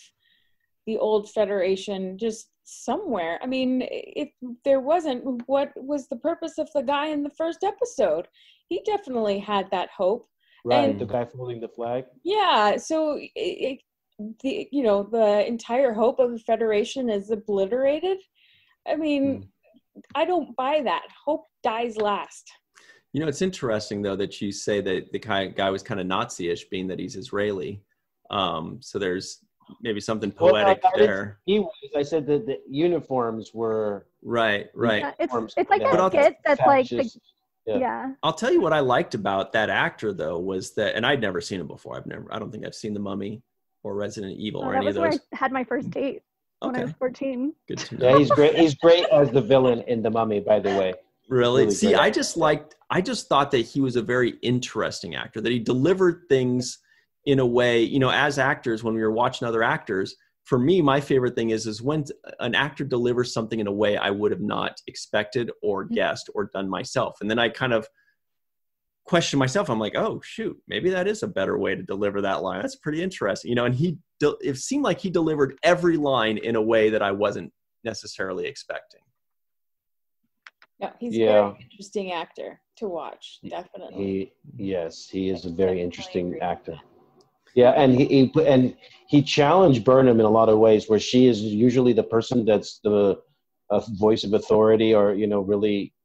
the old Federation just somewhere. I mean, if there wasn't, what was the purpose of the guy in the first episode? He definitely had that hope. Right, the guy holding the flag. Yeah, so the entire hope of the Federation is obliterated. I mean, I don't buy that. Hope dies last. It's interesting though that you say that the guy was kind of Nazi-ish, being that he's Israeli. So there's maybe something poetic there. I said that the uniforms were right. Yeah, it's like a skit that's like. Yeah. I'll tell you what I liked about that actor though was that, and I'd never seen him before. I don't think I've seen The Mummy or Resident Evil or any of those. That was where I had my first date when I was 14. Good to know. Yeah, he's great. He's great as the villain in The Mummy, by the way. Really? See, I just thought that he was a very interesting actor, that he delivered things in a way, as actors, when we were watching other actors, for me, my favorite thing is when an actor delivers something in a way I would have not expected or guessed or done myself. And then I kind of question myself. I'm like, oh shoot, maybe that is a better way to deliver that line. That's pretty interesting, and it seemed like he delivered every line in a way that I wasn't necessarily expecting. No, he's a very interesting actor to watch. Definitely. He is a very interesting actor. Yeah, and he challenged Burnham in a lot of ways, where she is usually the person that's the voice of authority, or really.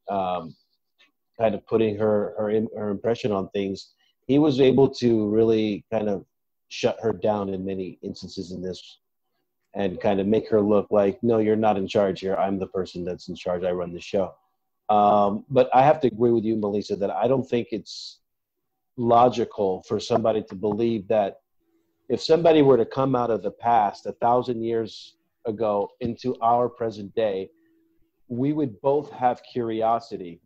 Kind of putting her impression on things. He was able to really kind of shut her down in many instances in this, and kind of make her look like, no, you're not in charge here. I'm the person that's in charge. I run the show. But I have to agree with you, Melissa, that I don't think it's logical for somebody to believe that if somebody were to come out of the past 1,000 years ago into our present day, we would both have curiosity.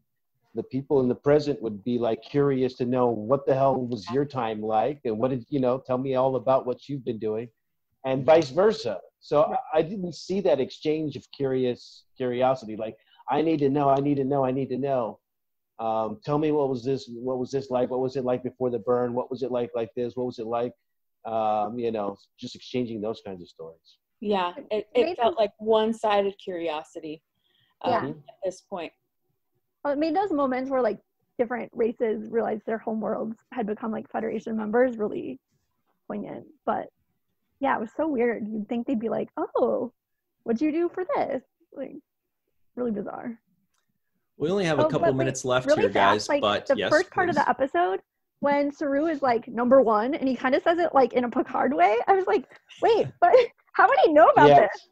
The people in the present would be like curious to know what the hell was your time like, and what did tell me all about what you've been doing, and vice versa. So I didn't see that exchange of curiosity. Like, I need to know. Tell me what was this like? What was it like before the burn? What was it like this? What was it like? Just exchanging those kinds of stories. Yeah, it felt like one-sided curiosity at this point. Well, it made those moments where like different races realized their homeworlds had become like Federation members really poignant. But yeah, it was so weird. You'd think they'd be like, "Oh, what'd you do for this?" Like, really bizarre. We only have a couple minutes left really here, guys. Like, but the yes, first part of the episode, when Saru is like #1, and he kind of says it like in a Picard way, I was like, "Wait, but how would he know about this?"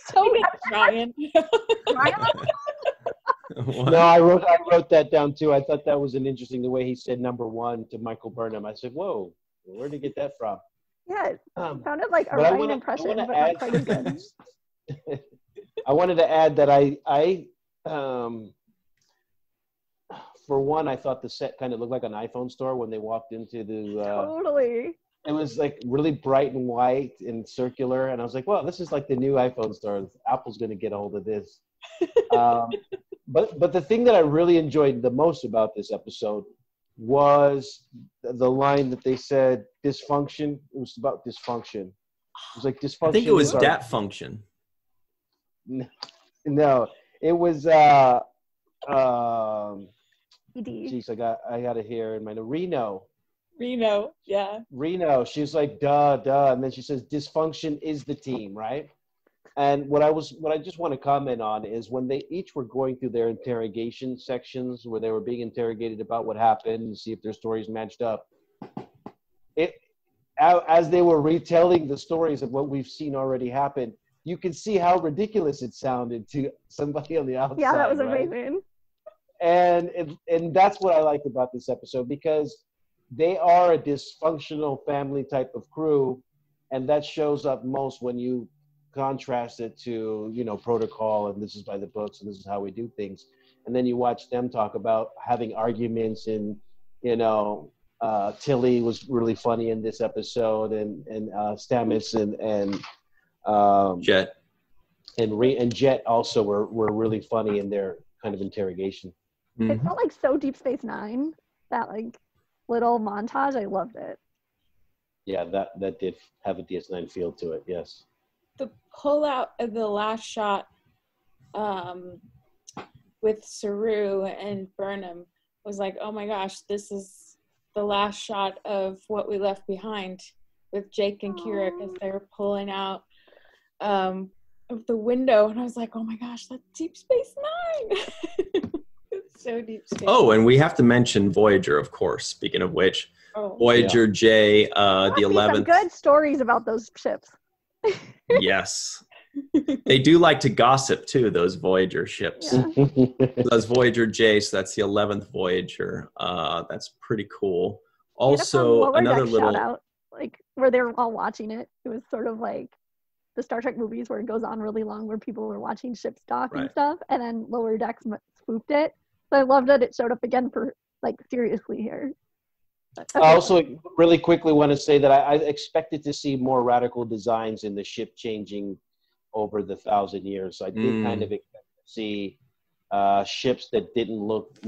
So Ryan. No, I wrote that down too. I thought that was an interesting, the way he said #1 to Michael Burnham. I said, "Whoa, where'd he get that from?" Yeah, it sounded like a Ryan impression, but not quite as good. I wanted to add that I for one, I thought the set kind of looked like an iPhone store when they walked into the. Totally. It was like really bright and white and circular, and I was like, "Well, this is like the new iPhone store. Apple's going to get a hold of this." But the thing that I really enjoyed the most about this episode was the line that they said, "Dysfunction." It was about dysfunction. It was like dysfunction. I think it was dat function. No, it was. Geez, I got it here in my Reno, yeah. Reno. She's like, duh, and then she says, "Dysfunction is the team," right? And what I just want to comment on is when they each were going through their interrogation sections where they were being interrogated about what happened and see if their stories matched up. As they were retelling the stories of what we've seen already happen, you can see how ridiculous it sounded to somebody on the outside. Yeah, that was right? amazing. And that's what I liked about this episode, because they are a dysfunctional family type of crew, and that shows up most when you contrast it to, protocol, and this is by the books, and this is how we do things. And then you watch them talk about having arguments, and, Tilly was really funny in this episode, and Stamets and Jet. And Jet also were really funny in their kind of interrogation. Mm-hmm. It felt like so Deep Space Nine, that like little montage. I loved it. Yeah, that did have a DS9 feel to it, yes. The pullout of the last shot with Saru and Burnham was like, oh my gosh, this is the last shot of what we left behind with Jake and Kira, because they were pulling out of the window, and I was like, oh my gosh, that's Deep Space Nine. It's so Deep Space. Oh, and we have to mention Voyager, of course. Speaking of which, Voyager J, the 11th. Some good stories about those ships. Yes. They do like to gossip too, those Voyager ships. Yeah. That's Voyager J, so that's the 11th Voyager. That's pretty cool. Also, another little shout out, like where they were all watching it. It was sort of like the Star Trek movies where it goes on really long, where people are watching ships dock and stuff, and then Lower Decks spoofed it. So I loved that it showed up again for like seriously here. I also really quickly want to say that I expected to see more radical designs in the ship changing over the 1,000 years. So I did kind of expect to see ships that didn't look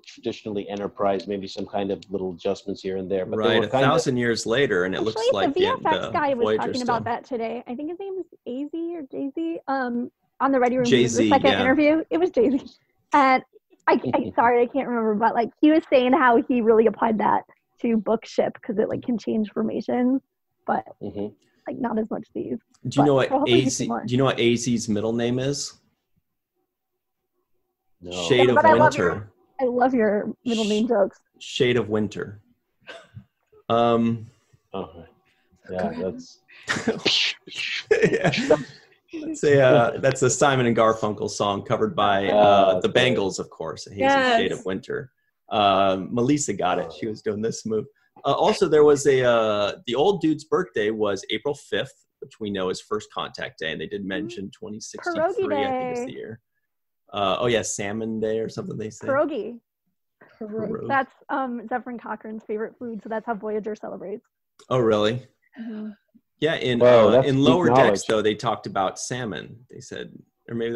traditionally Enterprise, maybe some kind of little adjustments here and there. But right, 1,000 years later, and it looks like the VFX guy was talking about that today. I think his name is AZ or Jay-Z. On the Ready Room, the second interview, it was Jay-Z. And I sorry, I can't remember, but like he was saying how he really applied that to book ship because it like can change formations, but like not as much these. Do you know what AZ? Do you know what AZ's middle name is? No. Shade of Winter. I love your middle name jokes. Shade of Winter. Yeah, that's. Yeah. That's a Simon and Garfunkel song covered by the Bangles, of course. He's a Shade of Winter. Malissa got it. She was doing this move. Also, there was the old dude's birthday was April 5th, which we know is First Contact Day, and they did mention 2063. Pierogi I think is the year. Oh yeah, Salmon Day or something they say. Pierogi. Pierogi. That's Zephyrin Cochrane's favorite food, so that's how Voyager celebrates. Oh really? Mm-hmm. Yeah, in Lower Decks though they talked about salmon. They said, or maybe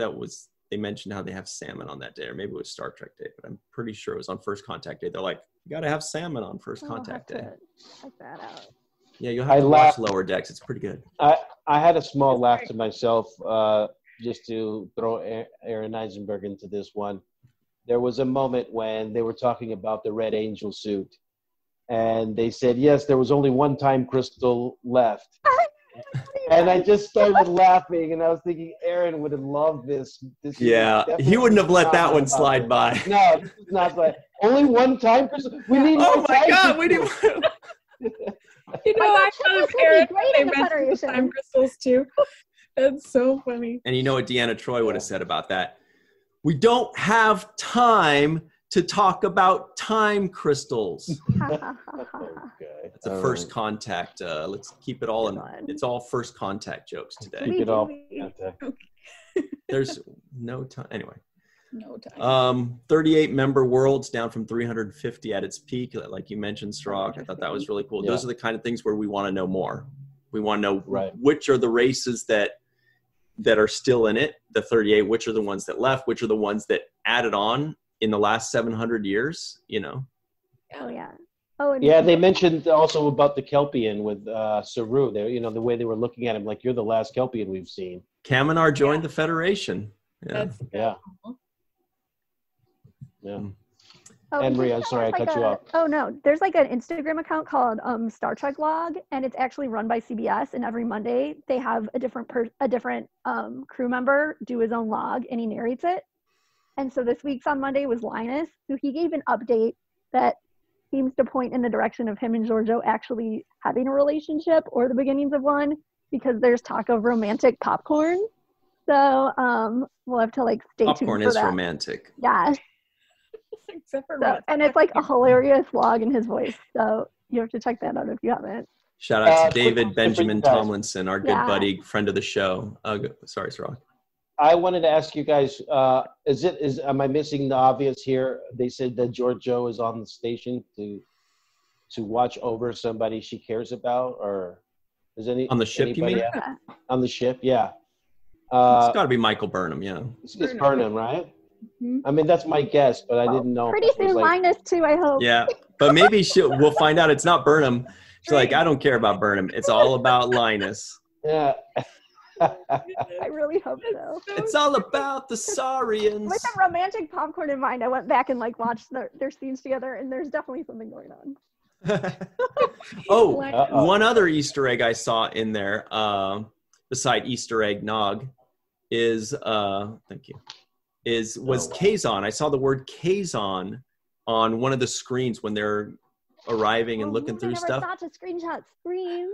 they mentioned how they have salmon on that day, or maybe it was Star Trek Day, but I'm pretty sure it was on First Contact Day. They're like, you got to have salmon on First Contact Day. Check that out. Yeah, you'll have to watch Lower Decks. It's pretty good. I had a small laugh to myself just to throw Aaron Eisenberg into this one. There was a moment when they were talking about the Red Angel suit, and they said, yes, there was only one time crystal left. And I just started laughing, and I was thinking Aaron would have loved this. Yeah, he wouldn't have let that one slide by. No, this is not like only one time crystal. We need oh my God, we need. I thought Aaron they mentioned time crystals too. That's so funny. And you know what Deanna Troi would have said about that? We don't have time to talk about time crystals. Okay. It's a First Contact. Let's keep it all in. It's all First Contact jokes today. Keep it all. There's no time. Anyway. No time. 38 member worlds down from 350 at its peak. Like you mentioned, Cirroc. I thought that was really cool. Yeah. Those are the kind of things where we want to know more. We want to know which are the races that are still in it, the 38, which are the ones that left, which are the ones that added on in the last 700 years, you know? Oh, yeah. Oh, yeah, they mentioned also about the Kelpian with Saru. There, you know, the way they were looking at him, like, you're the last Kelpian we've seen. Kaminar joined the Federation. Yeah. Yeah. Oh, Henry, I'm sorry, I cut you off. Oh, no. There's like an Instagram account called Star Trek Log, and it's actually run by CBS. And every Monday, they have a different crew member do his own log, and he narrates it. And so this week's on Monday was Linus, who he gave an update that seems to point in the direction of him and Giorgio actually having a relationship or the beginnings of one, because there's talk of romantic popcorn. So we'll have to like stay tuned for that. Popcorn is romantic. Yeah. Except for and it's like a hilarious log in his voice. So you have to check that out if you haven't. Shout out to David Benjamin Tomlinson, our good buddy, friend of the show. Sorry, Cirroc. I wanted to ask you guys, am I missing the obvious here? They said that Giorgio is on the station to watch over somebody she cares about, or is on the ship? You mean on the ship? Yeah. It's got to be Michael Burnham. Yeah. It's Burnham, right? Mm-hmm. I mean, that's my guess, but I didn't know. Pretty soon, Linus too, I hope. Yeah, but maybe we'll find out it's not Burnham. She's like, I don't care about Burnham. It's all about Linus. Yeah. I really hope so. It's all about the Saurians. With a romantic popcorn in mind, I went back and like watched their scenes together, and there's definitely something going on. One other Easter egg I saw in there, beside Easter egg Nog, is thank you. Was Kazon. I saw the word Kazon on one of the screens when they're arriving and looking through stuff. I never thought to screenshot screens.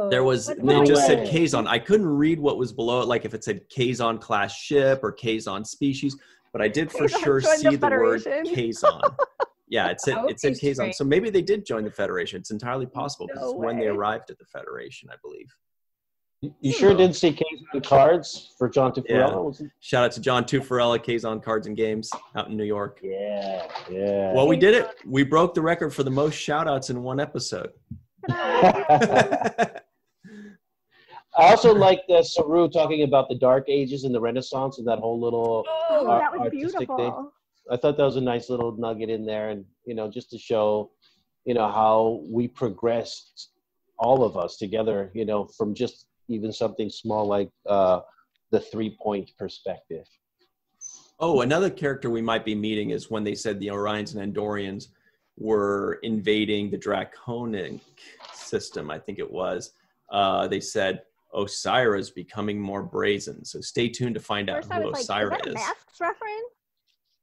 There was, they just said Kazon. I couldn't read what was below it, like if it said Kazon class ship or Kazon species, but I did for sure see the word Kazon. Yeah, it said Kazon. So maybe they did join the Federation. It's entirely possible because it's when they arrived at the Federation, I believe. You sure didn't see Kazon cards for John Tufarella? Yeah. Shout out to John Tufarella, Kazon Cards and Games out in New York. Yeah. Well, we did it. We broke the record for the most shout outs in one episode. I also like Saru talking about the Dark Ages and the Renaissance and that whole little that was beautiful thing. I thought that was a nice little nugget in there, and just to show how we progressed, all of us together, from just even something small like the 3-point perspective. Oh, another character we might be meeting is when they said the Orions and Andorians were invading the Draconic system, I think it was. They said Osira is becoming more brazen. So stay tuned to find out who Osira is. Is that a Masks reference?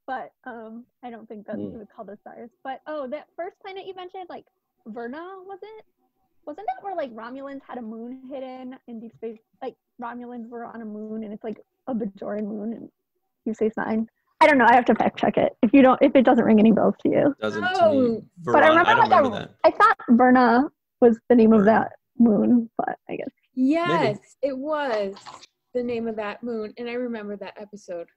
But I don't think that's what it's called, Osiris. But that first planet you mentioned, like Verna, was it? Wasn't that where like Romulans had a moon hidden in deep space? Like Romulans were on a moon, and it's like a Bajoran moon in Deep Space Nine. I don't know. I have to fact check it. If it doesn't ring any bells to you. Doesn't to me. Oh. But I don't remember remember that. I thought Verna was the name of Verna. that moon, but I guess. Yes, it was the name of that moon, and I remember that episode.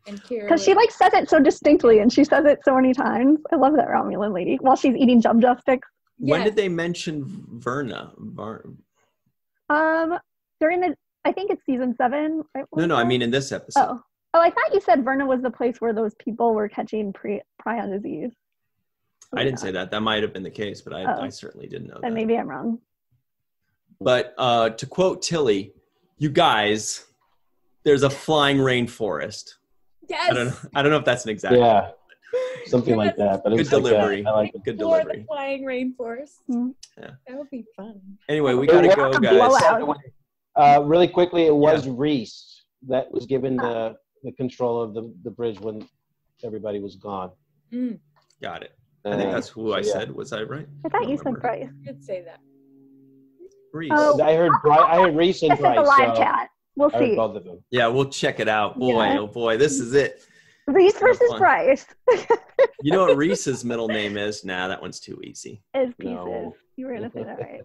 And Because she like says it so distinctly, and she says it so many times. I love that Romulan lady while she's eating jub sticks. When Yes. did they mention Verna? During I think it's season 7. Right? No, I mean in this episode. Oh, I thought you said Verna was the place where those people were catching prion disease. I didn't say that. That might have been the case, but I certainly didn't know that. Then maybe I'm wrong. But to quote Tilly, you guys, there's a flying rainforest. Yes. I don't know if that's an exact. Yeah, something like that. But Good it's like delivery. that. I like it. Good For delivery. the flying rainforest. Mm-hmm. Yeah. That would be fun. Anyway, we gotta go, guys. Really quickly, it was Reese that was given the control of the bridge when everybody was gone. Mm. Got it. I think that's who I said. Was I right? I thought don't you said remember. Bryce. You could say that. Reese. Oh. I heard Reese and This is Bryce. a live so chat. We'll I heard see. both of them. Yeah, we'll check it out. Boy, Yeah. oh boy, this is it. Reese versus fun. Bryce. You know what Reese's middle name is? Nah, that one's too easy. Is pieces. No. You were gonna say that right.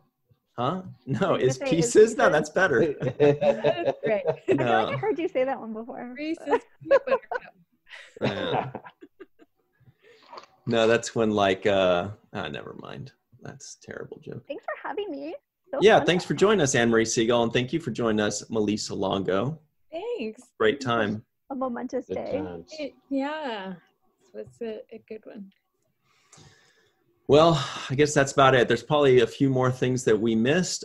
Huh? No, Were you is gonna say is pieces? No, pieces? that's better. That is great. I feel No. like I heard you say that one before. Reese's peanut butter cup. Yeah. No, that's when never mind. That's a terrible joke. Thanks for having me. So Yeah, fun. thanks for joining us, Marie Segal, and thank you for joining us, Melissa Longo. Thanks. Great time. A momentous Good day. times. Yeah. So it's a good one. Well, I guess that's about it. There's probably a few more things that we missed.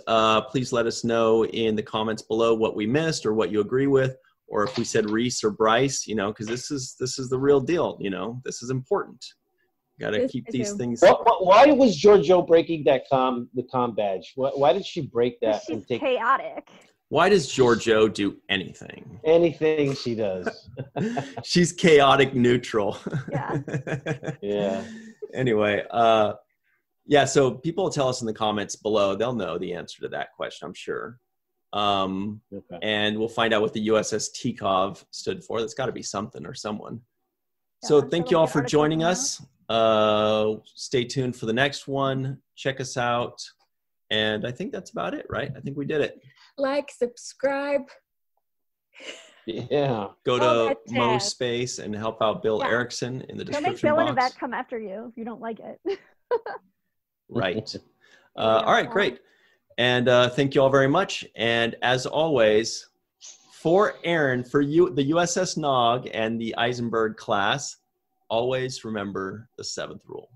Please let us know in the comments below what we missed or what you agree with, or if we said Reese or Bryce, because this is the real deal. This is important. Got to This keep is these a- things. Why was Giorgio breaking the com badge? Why did she break that She's and take chaotic. Why does Giorgio do anything? anything she does? She's chaotic neutral. Yeah. Yeah. Anyway, so people will tell us in the comments below. They'll know the answer to that question, I'm sure. Okay. And we'll find out what the USS Tikov stood for. That's got to be something or someone. Yeah, So so thank you all the for article joining came us. Stay tuned for the next one. Check us out. And I think that's about it, right? I think we did it. Like, subscribe. Yeah. Go Oh, to that tab. Mo Space and help out Bill Yeah. Erickson in the Don't make description Bill and box. Yvette come after you if you don't like it. Right. Yeah. All right, great. And thank you all very much. And as always, for Aaron, for you, the USS NOG and the Eisenberg class, always remember the 7th rule.